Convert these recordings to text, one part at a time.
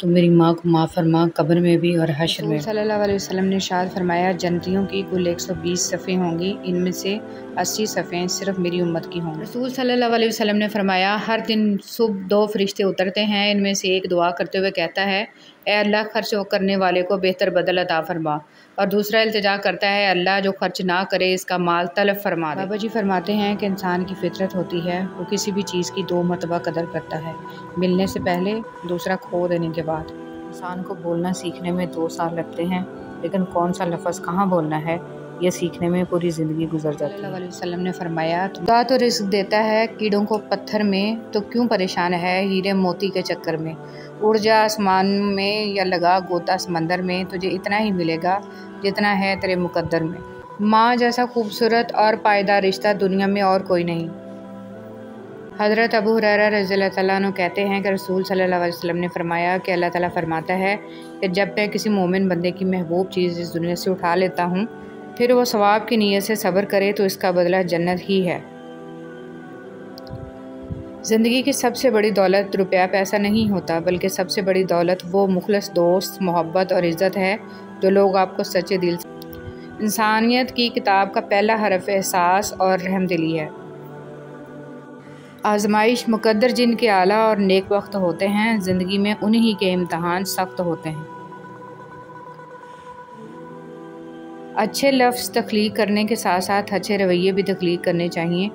تو میری ماں کو معاف فرما قبر میں بھی اور حشر میں بھی۔ صلی اللہ علیہ وسلم نے ارشاد فرمایا جنتیوں کی کل 120 صفیں ہوں گی، ان میں سے 80 صفیں صرف میری امت کی ہوں گی۔ رسول صلی اللہ علیہ وسلم نے فرمایا ہر دن صبح 2 فرشتے اترتے ہیں، ان میں سے ایک دعا کرتے ہوئے کہتا ہے اے اللہ خرچ کرنے والے کو بہتر بدل عطا فرما، اور دوسرا التجا کرتا ہے اللہ جو خرچ نہ کرے اس کا مال تلف فرما دے۔ بابا جی فرماتے ہیں کہ انسان کی فطرت ہوتی ہے وہ کسی بھی چیز کی 2 مرتبہ قدر کرتا ہے، ملنے سے پہلے، دوسرا کھو دینے کے بعد۔ انسان کو بولنا سیکھنے میں 2 سال لگتے ہیں، لیکن کون سا لفظ کہاں بولنا ہے یہ سیکھنے میں پوری زندگی گزر جاتی ہے۔ صلی اللہ علیہ وسلم نے فرمایا خدا تو رزق دیتا ہے کیڑوں کو پتھر میں، تو کیوں پریشان ہے ہیرے موتی کے چکر میں۔ اڑ جا آسمان میں یا لگا گوتا سمندر میں، تجھے اتنا ہی ملے گا جتنا ہے تیرے مقدر میں۔ ماں جیسا خوبصورت اور پائیدار رشتہ دنیا میں اور کوئی نہیں۔ حضرت ابو ہریرہ رضی اللہ تعالیٰ عنہ کہتے ہیں کہ رسول صلی اللہ علیہ وسلم نے فرمایا کہ اللہ تعالیٰ فرماتا ہے کہ جب میں کسی مومن بندے کی محبوب چیز اس دنیا سے اٹھا لیتا ہوں پھر وہ ثواب کی نیت سے صبر کرے تو اس کا بدلہ جنت ہی ہے۔ زندگی کی سب سے بڑی دولت روپیہ پیسہ نہیں ہوتا، بلکہ سب سے بڑی دولت وہ مخلص دوست، محبت اور عزت ہے جو لوگ آپ کو سچے دل سے۔ انسانیت کی کتاب کا پہلا حرف احساس اور رحم دلی ہے۔ آزمائش مقدر جن کے اعلیٰ اور نیک وقت ہوتے ہیں، زندگی میں انہی کے امتحان سخت ہوتے ہیں۔ اچھے لفظ تخلیق کرنے کے ساتھ ساتھ اچھے رویے بھی تخلیق کرنے چاہیے۔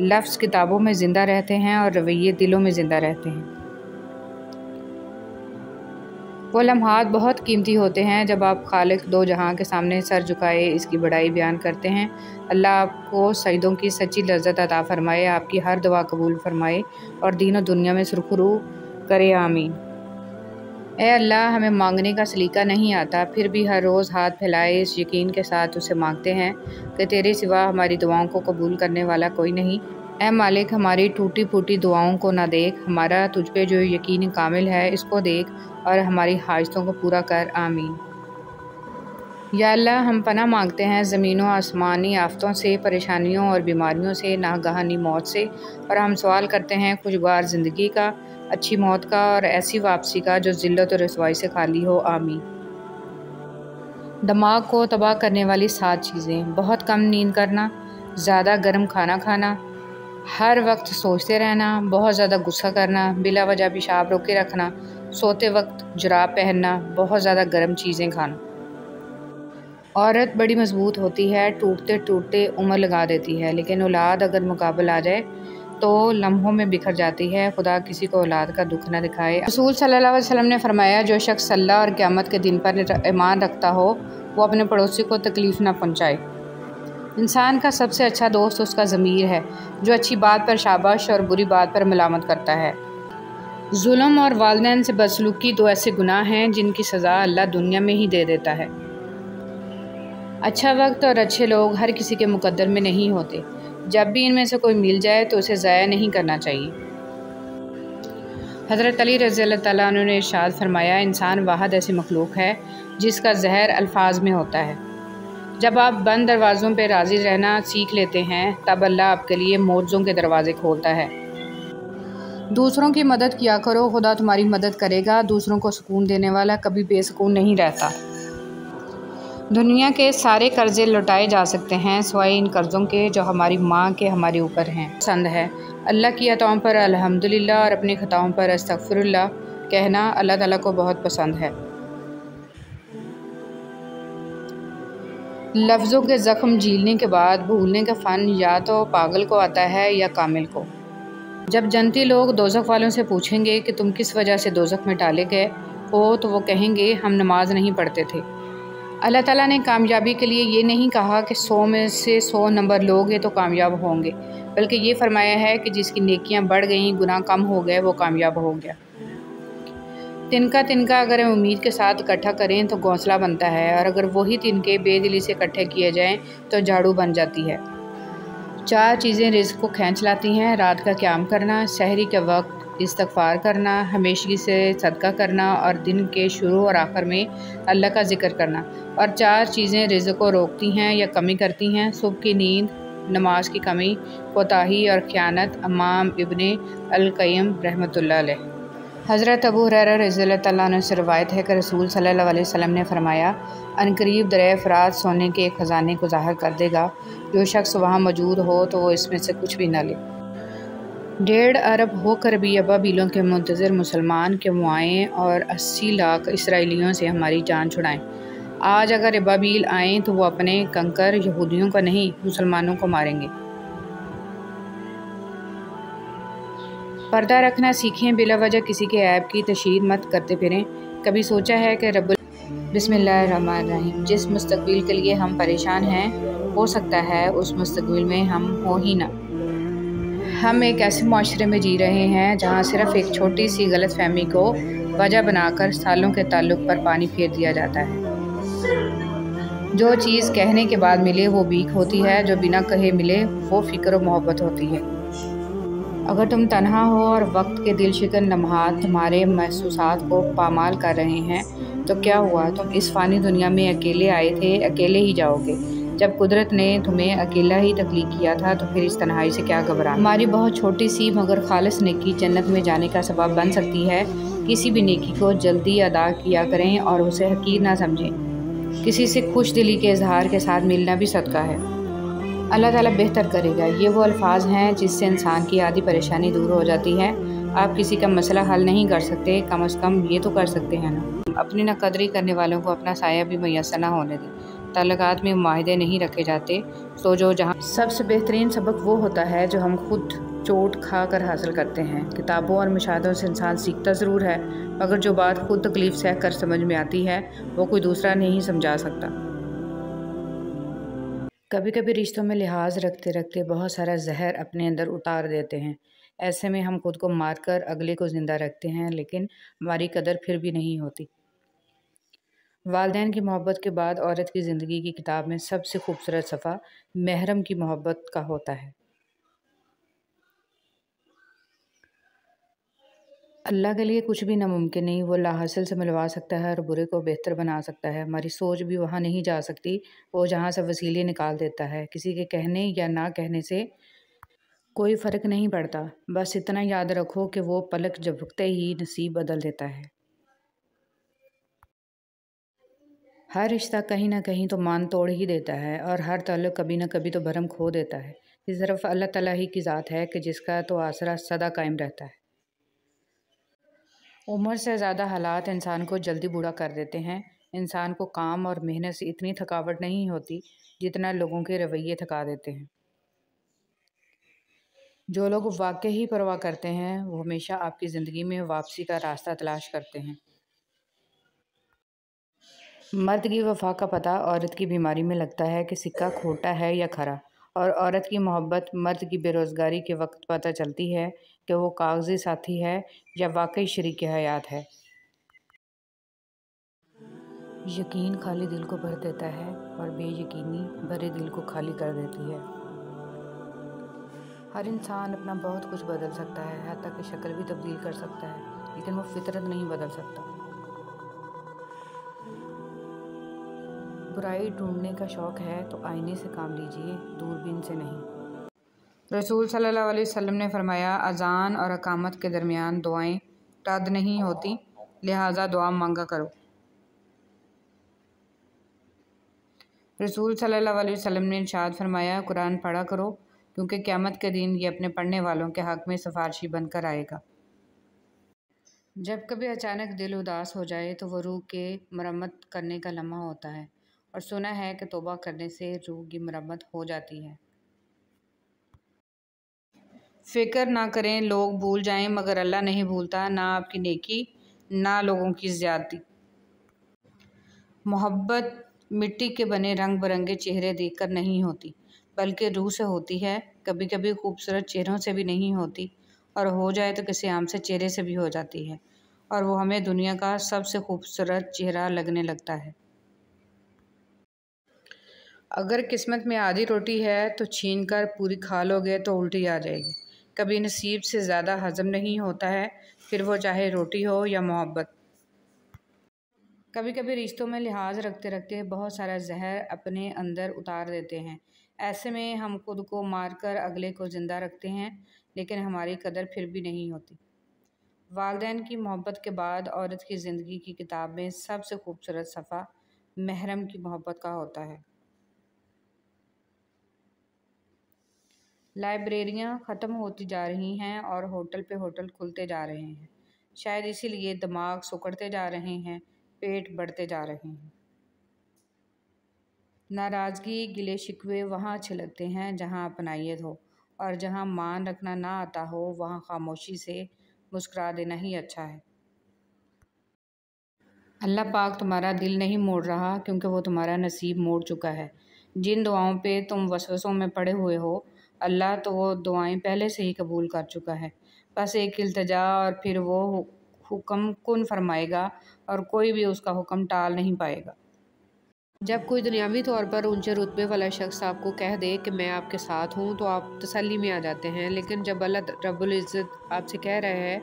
لفظ کتابوں میں زندہ رہتے ہیں اور رویے دلوں میں زندہ رہتے ہیں۔ وہ لمحات بہت قیمتی ہوتے ہیں جب آپ خالق دو جہاں کے سامنے سر جھکائے اس کی بڑائی بیان کرتے ہیں۔ اللہ آپ کو سجدوں کی سچی لذت عطا فرمائے، آپ کی ہر دعا قبول فرمائے اور دین و دنیا میں سرخرو کرے، آمین۔ اے اللہ ہمیں مانگنے کا سلیقہ نہیں آتا، پھر بھی ہر روز ہاتھ پھیلائے اس یقین کے ساتھ اسے مانگتے ہیں کہ تیرے سوا ہماری دعاؤں کو قبول کرنے والا کوئی نہیں۔ اے مالک ہماری ٹوٹی پھوٹی دعاؤں کو نہ دیکھ، ہمارا تجھ پہ جو یقین کامل ہے اس کو دیکھ اور ہماری حاجتوں کو پورا کر، آمین۔ یا اللہ ہم پناہ مانگتے ہیں زمین و آسمانی آفتوں سے، پریشانیوں اور بیماریوں سے، ناگہانی موت سے، اور ہم سوال کرتے ہیں خوشگوار زندگی کا، اچھی موت کا اور ایسی واپسی کا جو ذلت و رسوائی سے خالی ہو، آمین۔ دماغ کو تباہ کرنے والی 7 چیزیں: بہت کم نیند کرنا، زیادہ گرم کھانا کھانا، ہر وقت سوچتے رہنا، بہت زیادہ غصہ کرنا، بلا وجہ پیشاب روکے رکھنا، سوتے وقت جراب پہننا، بہت زیادہ گرم چیزیں کھانا۔ عورت بڑی مضبوط ہوتی ہے، ٹوٹتے ٹوٹتے عمر لگا دیتی ہے، لیکن اولاد اگر مقابل آ جائے تو لمحوں میں بکھر جاتی ہے۔ خدا کسی کو اولاد کا دکھ نہ دکھائے۔ رسول صلی اللہ علیہ وسلم نے فرمایا جو شخص اللہ اور قیامت کے دن پر ایمان رکھتا ہو وہ اپنے پڑوسی کو تکلیف نہ پہنچائے۔ انسان کا سب سے اچھا دوست اس کا ضمیر ہے جو اچھی بات پر شاباش اور بری بات پر ملامت کرتا ہے۔ ظلم اور والدین سے بدسلوکی 2 ایسے گناہ ہیں جن کی سزا اللہ دنیا میں ہی دے دیتا ہے۔ اچھا وقت اور اچھے لوگ ہر کسی کے مقدر میں نہیں ہوتے، جب بھی ان میں سے کوئی مل جائے تو اسے ضائع نہیں کرنا چاہیے۔ حضرت علی رضی اللہ تعالیٰ عنہ نے ارشاد فرمایا انسان واحد ایسی مخلوق ہے جس کا زہر الفاظ میں ہوتا ہے۔ جب آپ بند دروازوں پہ راضی رہنا سیکھ لیتے ہیں تب اللہ آپ کے لیے معجزوں کے دروازے کھولتا ہے۔ دوسروں کی مدد کیا کرو، خدا تمہاری مدد کرے گا۔ دوسروں کو سکون دینے والا کبھی بے سکون نہیں رہتا۔ دنیا کے سارے قرضے لوٹائے جا سکتے ہیں سوائے ان قرضوں کے جو ہماری ماں کے ہمارے اوپر ہیں۔ پسند ہے اللہ کی عطاؤں پر الحمدللہ اور اپنی خطاؤں پر استغفر اللہ کہنا اللہ تعالیٰ کو بہت پسند ہے۔ لفظوں کے زخم جھیلنے کے بعد بھولنے کا فن یا تو پاگل کو آتا ہے یا کامل کو۔ جب جنتی لوگ دوزخ والوں سے پوچھیں گے کہ تم کس وجہ سے دوزخ میں ڈالے گئے ہو تو وہ کہیں گے ہم نماز نہیں پڑھتے تھے۔ اللہ تعالیٰ نے کامیابی کے لیے یہ نہیں کہا کہ 100 میں سے 100 نمبر لوگے تو کامیاب ہوں گے، بلکہ یہ فرمایا ہے کہ جس کی نیکیاں بڑھ گئیں گناہ کم ہو گئے وہ کامیاب ہو گیا۔ تنکا تنکا اگر امید کے ساتھ اکٹھا کریں تو گھونسلہ بنتا ہے، اور اگر وہی تنکے بے دلی سے اکٹھے کیے جائیں تو جھاڑو بن جاتی ہے۔ 4 چیزیں رزق کو کھینچ لاتی ہیں: رات کا قیام کرنا، سحری کے وقت استغفار کرنا، ہمیشگی سے صدقہ کرنا اور دن کے شروع اور آخر میں اللہ کا ذکر کرنا۔ اور 4 چیزیں رزق کو روکتی ہیں یا کمی کرتی ہیں: صبح کی نیند، نماز کی کمی، کوتاہی اور خیانت۔ امام ابن القیم رحمۃ اللہ علیہ۔ حضرت ابو ہریرہ رضی اللہ تعالیٰ عنہ سے روایت ہے کہ رسول صلی اللہ علیہ وسلم نے فرمایا، عنقریب دریا فرات سونے کے ایک خزانے کو ظاہر کر دے گا، جو شخص وہاں موجود ہو تو وہ اس میں سے کچھ بھی نہ لے۔ 1.5 ارب ہو کر بھی ابابیلوں کے منتظر مسلمان کے معائیں اور 80 لاکھ اسرائیلیوں سے ہماری جان چھڑائیں۔ آج اگر ابابیل آئیں تو وہ اپنے کنکر یہودیوں کو نہیں، مسلمانوں کو ماریں گے۔ پردہ رکھنا سیکھیں، بلا وجہ کسی کے عیب کی تشہیر مت کرتے پھریں۔ کبھی سوچا ہے کہ بسم اللہ الرحمن الرحیم، جس مستقبل کے لیے ہم پریشان ہیں، ہو سکتا ہے اس مستقبل میں ہم ہو ہی نہ۔ ہم ایک ایسے معاشرے میں جی رہے ہیں جہاں صرف ایک چھوٹی سی غلط فہمی کو وجہ بنا کر سالوں کے تعلق پر پانی پھیر دیا جاتا ہے۔ جو چیز کہنے کے بعد ملے وہ بھیک ہوتی ہے، جو بنا کہے ملے وہ فکر و محبت ہوتی ہے۔ اگر تم تنہا ہو اور وقت کے دل شکن لمحات تمہارے محسوسات کو پامال کر رہے ہیں تو کیا ہوا، تم اس فانی دنیا میں اکیلے آئے تھے، اکیلے ہی جاؤ گے۔ جب قدرت نے تمہیں اکیلا ہی تخلیق کیا تھا تو پھر اس تنہائی سے کیا گھبرانا۔ ہماری بہت چھوٹی سی مگر خالص نیکی جنت میں جانے کا سبب بن سکتی ہے۔ کسی بھی نیکی کو جلدی ادا کیا کریں اور اسے حقیر نہ سمجھیں۔ کسی سے خوش دلی کے اظہار کے ساتھ ملنا بھی صدقہ ہے۔ اللہ تعالیٰ بہتر کرے گا، یہ وہ الفاظ ہیں جس سے انسان کی آدھی پریشانی دور ہو جاتی ہے۔ آپ کسی کا مسئلہ حل نہیں کر سکتے، کم از کم یہ تو کر سکتے ہیں نا۔ اپنی ناقدری کرنے والوں کو اپنا سایہ بھی میسر نہ ہونے دیں۔ تعلقات میں معاہدے نہیں رکھے جاتے، تو جہاں سب سے بہترین سبق وہ ہوتا ہے جو ہم خود چوٹ کھا کر حاصل کرتے ہیں۔ کتابوں اور مشاہدوں سے انسان سیکھتا ضرور ہے، مگر جو بات خود تکلیف سہ کر سمجھ میں آتی ہے وہ کوئی دوسرا نہیں سمجھا سکتا۔ کبھی کبھی رشتوں میں لحاظ رکھتے رکھتے بہت سارا زہر اپنے اندر اتار دیتے ہیں۔ ایسے میں ہم خود کو مار کر اگلے کو زندہ رکھتے ہیں، لیکن ہماری قدر پھر بھی نہیں ہوتی۔ والدین کی محبت کے بعد عورت کی زندگی کی کتاب میں سب سے خوبصورت صفحہ محرم کی محبت کا ہوتا ہے۔ اللہ کے لیے کچھ بھی ناممکن نہیں، وہ لا حاصل سے ملوا سکتا ہے اور برے کو بہتر بنا سکتا ہے۔ ہماری سوچ بھی وہاں نہیں جا سکتی، وہ جہاں سے وسیلے نکال دیتا ہے۔ کسی کے کہنے یا نہ کہنے سے کوئی فرق نہیں پڑتا، بس اتنا یاد رکھو کہ وہ پلک جھپکتے ہی نصیب بدل دیتا ہے۔ ہر رشتہ کہیں نہ کہیں تو مان توڑ ہی دیتا ہے، اور ہر تعلق کبھی نہ کبھی تو بھرم کھو دیتا ہے۔ یہ صرف اللہ تعالیٰ ہی کی ذات ہے کہ جس کا تو آسرا سدا قائم رہتا ہے۔ عمر سے زیادہ حالات انسان کو جلدی بوڑھا کر دیتے ہیں۔ انسان کو کام اور محنت سے اتنی تھکاوٹ نہیں ہوتی جتنا لوگوں کے رویے تھکا دیتے ہیں۔ جو لوگ واقعی پرواہ کرتے ہیں وہ ہمیشہ آپ کی زندگی میں واپسی کا راستہ تلاش کرتے ہیں۔ مرد کی وفا کا پتہ عورت کی بیماری میں لگتا ہے کہ سکہ کھوٹا ہے یا کھرا، اور عورت کی محبت مرد کی بے روزگاری کے وقت پتہ چلتی ہے کہ وہ کاغذی ساتھی ہے یا واقعی شریک حیات ہے۔ یقین خالی دل کو بھر دیتا ہے اور بے یقینی بھرے دل کو خالی کر دیتی ہے۔ ہر انسان اپنا بہت کچھ بدل سکتا ہے، حتیٰ کہ شکل بھی تبدیل کر سکتا ہے، لیکن وہ فطرت نہیں بدل سکتا۔ برائی ڈھونڈنے کا شوق ہے تو آئینے سے کام لیجیے، دوربین سے نہیں۔ رسول صلی اللہ علیہ وسلم نے فرمایا، اذان اور اقامت کے درمیان دعائیں رد نہیں ہوتی، لہٰذا دعا مانگا کرو۔ رسول صلی اللہ علیہ وسلم نے ارشاد فرمایا، قرآن پڑھا کرو، کیونکہ قیامت کے دن یہ اپنے پڑھنے والوں کے حق میں سفارشی بن کر آئے گا۔ جب کبھی اچانک دل اداس ہو جائے تو وہ روح کے مرمت کرنے کا لمحہ ہوتا ہے، اور سنا ہے کہ توبہ کرنے سے روح کی مرمت ہو جاتی ہے۔ فکر نہ کریں لوگ بھول جائیں، مگر اللہ نہیں بھولتا، نہ آپ کی نیکی نہ لوگوں کی زیادتی۔ محبت مٹی کے بنے رنگ برنگے چہرے دیکھ کر نہیں ہوتی، بلکہ روح سے ہوتی ہے۔ کبھی کبھی خوبصورت چہروں سے بھی نہیں ہوتی، اور ہو جائے تو کسی عام سے چہرے سے بھی ہو جاتی ہے، اور وہ ہمیں دنیا کا سب سے خوبصورت چہرہ لگنے لگتا ہے۔ اگر قسمت میں آدھی روٹی ہے تو چھین کر پوری کھا لو گے تو الٹی آ جائے گی۔ کبھی نصیب سے زیادہ ہضم نہیں ہوتا ہے، پھر وہ چاہے روٹی ہو یا محبت۔ کبھی کبھی رشتوں میں لحاظ رکھتے رکھتے بہت سارا زہر اپنے اندر اتار دیتے ہیں۔ ایسے میں ہم خود کو مار کر اگلے کو زندہ رکھتے ہیں، لیکن ہماری قدر پھر بھی نہیں ہوتی۔ والدین کی محبت کے بعد عورت کی زندگی کی کتاب میں سب سے خوبصورت صفحہ محرم کی محبت کا ہوتا ہے۔ لائبریریاں ختم ہوتی جا رہی ہیں اور ہوٹل پہ ہوٹل کھلتے جا رہے ہیں، شاید اسی لیے دماغ سکڑتے جا رہے ہیں، پیٹ بڑھتے جا رہے ہیں۔ ناراضگی، گلے شکوے وہاں اچھے لگتے ہیں جہاں اپنائیت ہو، اور جہاں مان رکھنا نہ آتا ہو وہاں خاموشی سے مسکرا دینا ہی اچھا ہے۔ اللہ پاک تمہارا دل نہیں موڑ رہا کیونکہ وہ تمہارا نصیب موڑ چکا ہے۔ جن دعاؤں پہ تم وسوسوں میں پڑے ہوئے ہو، اللہ تو وہ دعائیں پہلے سے ہی قبول کر چکا ہے، بس ایک التجا اور پھر وہ حکم کن فرمائے گا اور کوئی بھی اس کا حکم ٹال نہیں پائے گا۔ جب کوئی دنیاوی طور پر اونچے رتبے والا شخص آپ کو کہہ دے کہ میں آپ کے ساتھ ہوں تو آپ تسلی میں آ جاتے ہیں، لیکن جب اللہ رب العزت آپ سے کہہ رہے ہے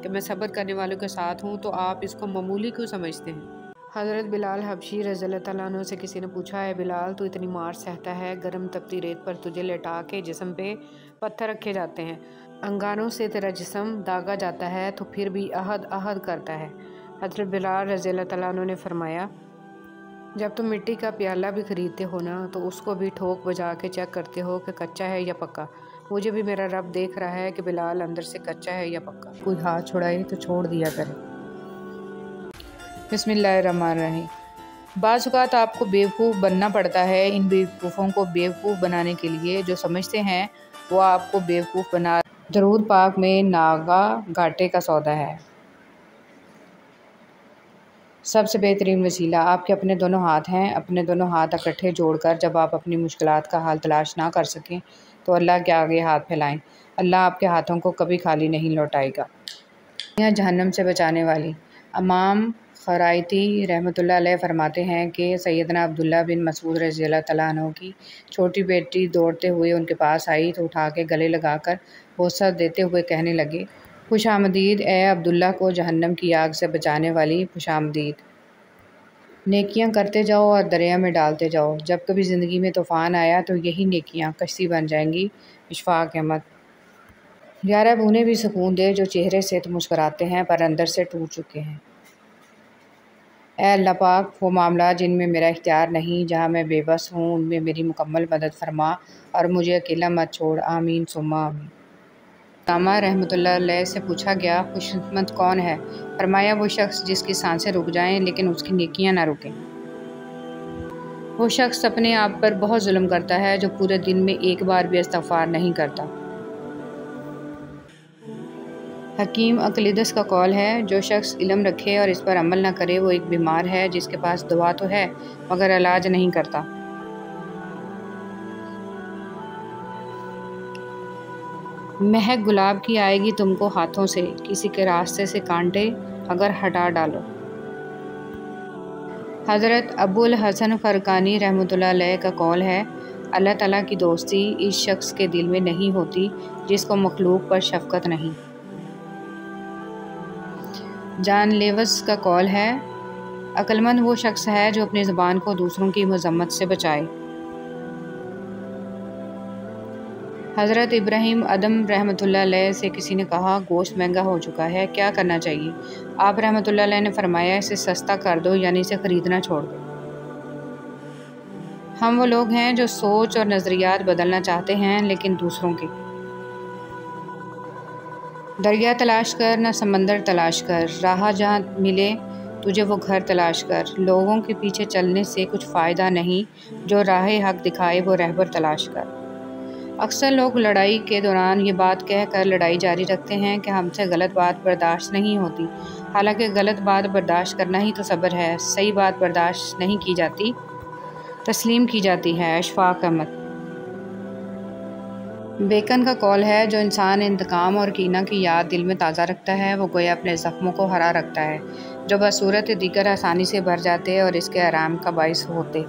کہ میں صبر کرنے والوں کے ساتھ ہوں تو آپ اس کو معمولی کیوں سمجھتے ہیں؟ حضرت بلال حبشی رضی اللہ تعالیٰ عنہ سے کسی نے پوچھا، اے بلال، تو اتنی مار سہتا ہے، گرم تپتی ریت پر تجھے لٹا کے جسم پہ پتھر رکھے جاتے ہیں، انگاروں سے تیرا جسم داغا جاتا ہے، تو پھر بھی عہد عہد کرتا ہے۔ حضرت بلال رضی اللہ تعالیٰ عنہ نے فرمایا، جب تم مٹی کا پیالہ بھی خریدتے ہو نا تو اس کو بھی ٹھوک بجا کے چیک کرتے ہو کہ کچا ہے یا پکا۔ مجھے بھی میرا رب دیکھ رہا ہے کہ بلال اندر سے کچا ہے یا پکا۔ کوئی ہاتھ چھڑائے تو چھوڑ دیا کرے۔ بسم اللہ الرحمن الرحیم۔ بعض اوقات آپ کو بیوقوف بننا پڑتا ہے، ان بیوقوفوں کو بیوقوف بنانے کے لیے جو سمجھتے ہیں وہ آپ کو بیوقوف بنا۔ درود پاک میں ناغا گھاٹے کا سودا ہے۔ سب سے بہترین وسیلہ آپ کے اپنے دونوں ہاتھ ہیں۔ اپنے دونوں ہاتھ اکٹھے جوڑ کر جب آپ اپنی مشکلات کا حل تلاش نہ کر سکیں تو اللہ کے آگے ہاتھ پھیلائیں، اللہ آپ کے ہاتھوں کو کبھی خالی نہیں لوٹائے گا۔ یہاں جہنم سے بچانے والی امام خرائطی رحمۃ اللہ علیہ فرماتے ہیں کہ سیدنا عبداللہ بن مسعود رضی اللہ تعالیٰ عنہ کی چھوٹی بیٹی دوڑتے ہوئے ان کے پاس آئی تو اٹھا کے گلے لگا کر بوسہ دیتے ہوئے کہنے لگے، خوش آمدید اے عبداللہ کو جہنم کی آگ سے بچانے والی، خوش آمدید۔ نیکیاں کرتے جاؤ اور دریا میں ڈالتے جاؤ، جب کبھی زندگی میں طوفان آیا تو یہی نیکیاں کشتی بن جائیں گی۔ اشفاق احمد۔ 11 بوندیں بھی سکون دے جو چہرے سے تو مسکراتے ہیں پر اندر سے ٹوٹ چکے ہیں۔ اے اللہ پاک، وہ معاملات جن میں میرا اختیار نہیں، جہاں میں بے بس ہوں، ان میں میری مکمل مدد فرما اور مجھے اکیلا مت چھوڑ، آمین ثم آمین۔ علامہ رحمۃ اللہ علیہ سے پوچھا گیا، خوش قسمت کون ہے؟ فرمایا، وہ شخص جس کی سانسیں رک جائیں لیکن اس کی نیکیاں نہ رکیں۔ وہ شخص اپنے آپ پر بہت ظلم کرتا ہے جو پورے دن میں ایک بار بھی استغفار نہیں کرتا۔ حکیم اقلیدس کا قول ہے، جو شخص علم رکھے اور اس پر عمل نہ کرے وہ ایک بیمار ہے جس کے پاس دوا تو ہے مگر علاج نہیں کرتا۔ مہک گلاب کی آئے گی تم کو ہاتھوں سے، کسی کے راستے سے کانٹے اگر ہٹا ڈالو۔ حضرت ابو الحسن فرقانی رحمۃ اللہ علیہ کا قول ہے، اللہ تعالیٰ کی دوستی اس شخص کے دل میں نہیں ہوتی جس کو مخلوق پر شفقت نہیں۔ جان لیوس کا قول ہے، عقل مند وہ شخص ہے جو اپنی زبان کو دوسروں کی مذمت سے بچائے۔ حضرت ابراہیم ادم رحمۃ اللہ علیہ سے کسی نے کہا، گوشت مہنگا ہو چکا ہے، کیا کرنا چاہیے؟ آپ رحمۃ اللہ علیہ نے فرمایا، اسے سستا کر دو، یعنی اسے خریدنا چھوڑ دو۔ ہم وہ لوگ ہیں جو سوچ اور نظریات بدلنا چاہتے ہیں لیکن دوسروں کے۔ دریا تلاش کر نہ سمندر تلاش کر، راہ جہاں ملے تجھے وہ گھر تلاش کر، لوگوں کے پیچھے چلنے سے کچھ فائدہ نہیں، جو راہ حق دکھائے وہ رہبر تلاش کر۔ اکثر لوگ لڑائی کے دوران یہ بات کہہ کر لڑائی جاری رکھتے ہیں کہ ہم سے غلط بات برداشت نہیں ہوتی، حالانکہ غلط بات برداشت کرنا ہی تو صبر ہے، صحیح بات برداشت نہیں کی جاتی، تسلیم کی جاتی ہے۔ اشفاق احمد۔ بیکن کا قول ہے، جو انسان انتقام اور کینہ کی یاد دل میں تازہ رکھتا ہے وہ گویا اپنے زخموں کو ہرا رکھتا ہے جو بصورت دیگر آسانی سے بھر جاتے اور اس کے آرام کا باعث ہوتے۔